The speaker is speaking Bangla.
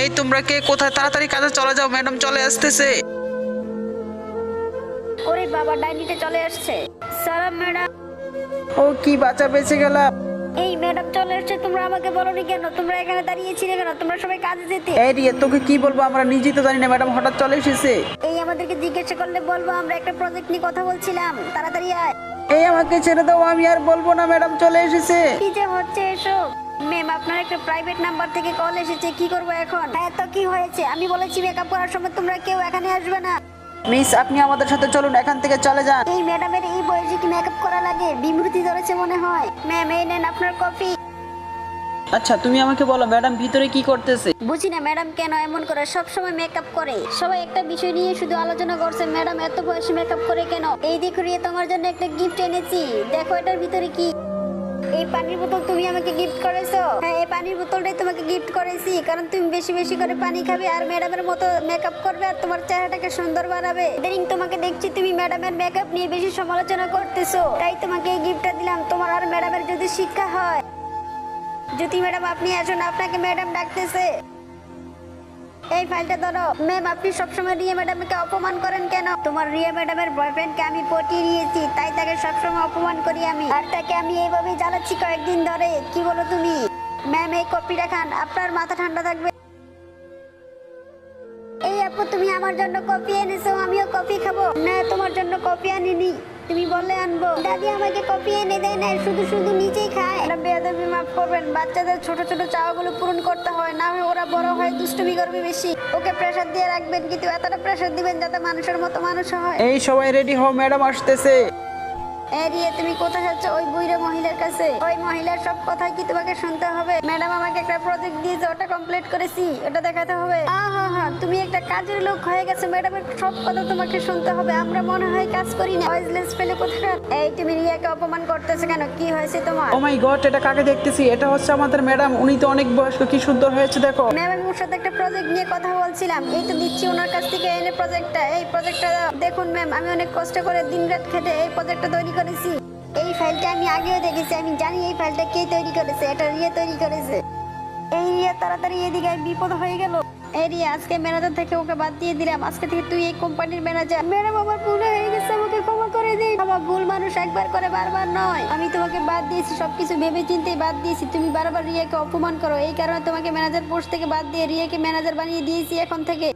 এই তোমরা কে কোথায়? তাড়াতাড়ি কাজে চলে যাও, ম্যাডাম চলে আসতেছে। ওরে বাবা, ডাইনিটা চলে আসছে। সালাম ম্যাডাম। ও কি বাঁচা বেঁচে গেলাম। এই ম্যাডাম চলে আসছে, তোমরা আমাকে বলোনি কেন? তোমরা এখানে দাঁড়িয়েছিলে কেন? তোমরা সবাই কাজে যেতে। এই রিয়া, তোকে কি বলবো, আমরা নিজেই তো জানি না, ম্যাডাম হঠাৎ চলে এসেছে। এই আমাদেরকে জিজ্ঞাসা করলে বলবো আমরা একটা প্রজেক্ট নিয়ে কথা বলছিলাম। তাড়াতাড়ি আয়। এই আমাকে ছেড়ে দাও, আমি আর বলবো না, ম্যাডাম চলে এসেছে। কি যে হচ্ছে এসব? ম্যাম, আপনার একটা প্রাইভেট নাম্বার থেকে কল এসেছে, কি করবো এখন? হ্যাঁ তো কি হয়েছে? আমি বলেছি মেকআপ করার সময় তোমরা কেউ এখানে আসবে না। মিস, আপনি আমাদের সাথে চলুন, এখান থেকে চলে যান। এই ম্যাডামের এই বয়সে কি মেকআপ করা লাগে? বিমূর্তি ধরেছে মনে হয়। ম্যাম, এই নেন আপনার কফি। আচ্ছা তুমি আমাকে বলো, ম্যাডাম ভিতরে কি করতেছে? বুঝি না ম্যাডাম কেন এমন করে, সব সময় মেকআপ করে। সবাই একটা বিষয় নিয়ে শুধু আলোচনা করছে, ম্যাডাম এত বয়সে মেকআপ করে কেন। এই দেখো রিয়া, তোমার জন্য একটা গিফট এনেছি, দেখো এটার ভিতরে কি। এই পানির বোতল তুমি আমাকে গিফট করেছো। হ্যাঁ, এই পানির বোতলটাই তোমাকে গিফট করেছি, কারণ তুমি বেশি বেশি করে পানি খাবে আর ম্যাডামের মতো মেকআপ করবে আর তোমার চেহারাটাকে সুন্দর বানাবে। ইদানিং তোমাকে দেখছি তুমি ম্যাডামের মেকআপ নিয়ে বেশি সমালোচনা করতেছো, তাই তোমাকে এই গিফটটা দিলাম। তোমার আর ম্যাডামের যদি শিক্ষা হয়। জ্যোতি ম্যাডাম, আপনি আসুন, আপনাকে ম্যাডাম ডাকতেছে। এই ফাইলটা ধরো। ম্যাম, আপনি সবসময় রিয়া ম্যাডামকে অপমান করেন কেন? তোমার রিয়া ম্যাডামের বয়ফ্রেন্ডকে আমি পটিয়ে নিয়েছি, তাই তাকে সবসময় অপমান করি আমি, আর তাকে আমি এইভাবে জ্বালাচ্ছি কয়েকদিন ধরে। কি বলো তুমি? ম্যাম, এই কপিটা খান, আপনার মাথা ঠান্ডা থাকবে। এই আপু, তুমি আমার জন্য কফি এনেছো, আমিও কফি খাবো। না, তোমার জন্য কফি আনিনি, তুমি বললে আনবো। দাদি আমাকে কফি এনে দেয় না, শুধু শুধু নিচেই খায়। এটা বেয়াদবি, মাফ করবেন। বাচ্চাদের ছোট ছোট চাওয়াগুলো পূরণ করতে হয়, না হয় ওরা বড় হয় দুষ্টুমি করবে বেশি। ওকে প্রেসার দিয়ে রাখবেন, কিন্তু এতটা প্রেসার দিবেন যাতে মানুষের মতো মানুষ হয়। এই সবাই রেডি হও, ম্যাডাম আসতেছে। রিয়া, তুমি কোথায় যাচ্ছ? ওই বুইড়া মহিলার কাছে। ওই মহিলার সব কথা কি তোমাকে শুনতে হবে? ম্যাডাম আমাকে একটা প্রজেক্ট দিয়েছে, ওটা কমপ্লিট করেছি, ওটা দেখাতে হবে। হ্যাঁ, তুমি একটা কাজের লোক হয়ে গেছো, ম্যাডামের সব কথা তোমাকে শুনতে হবে। আমরা মনে হয় কাজ করি না, ভয়েসলেস ফেলে কোথাকার। এই তুমি রিয়াকে অপমান করতেছো কেন? কি হয়েছে তোমার? ও মাই গড, এটা কাকে দেখতেছি? এটা হচ্ছে আমাদের ম্যাডাম, উনি তো অনেক বয়স্ক, কি সুন্দর হয়েছে দেখো। ম্যাম, আমি ওর সাথে একটা প্রজেক্ট নিয়ে কথা বলছিলাম, এই তো দিচ্ছি ওনার কাছ থেকে এনে প্রজেক্টটা। এই প্রজেক্টটা দেখুন ম্যাম, আমি অনেক কষ্ট করে দিনরাত খেটে এই প্রজেক্টটা তৈরি করেছি। এই ফাইলটা আমি আগেও দেখেছি, আমি জানি এই ফাইলটা কে তৈরি করেছে। এটা রিয়া তৈরি করেছে। এই রিয়া, তাড়াতাড়ি এদিকে আয়, বিপদ হয়ে গেল। এই রিয়া, আজকে ম্যানেজার থেকে ওকে বাদ দিয়ে দিলাম, আজকে থেকে তুই এই কোম্পানির ম্যানেজার। ম্যাডাম, আমার ভুল হয়ে গেছে, আমাকে ক্ষমা করে দিন। আমার ভুল মানুষ একবার করে বারবার নয়। আমি তোমাকে বাদ দিয়েছি, সবকিছু ভেবে চিন্তেই বাদ দিয়েছি। তুমি বারবার রিয়াকে অপমান করো, এই কারণে তোমাকে ম্যানেজার পোস্ট থেকে বাদ দিয়ে রিয়াকে ম্যানেজার বানিয়ে দিয়েছি এখন থেকে।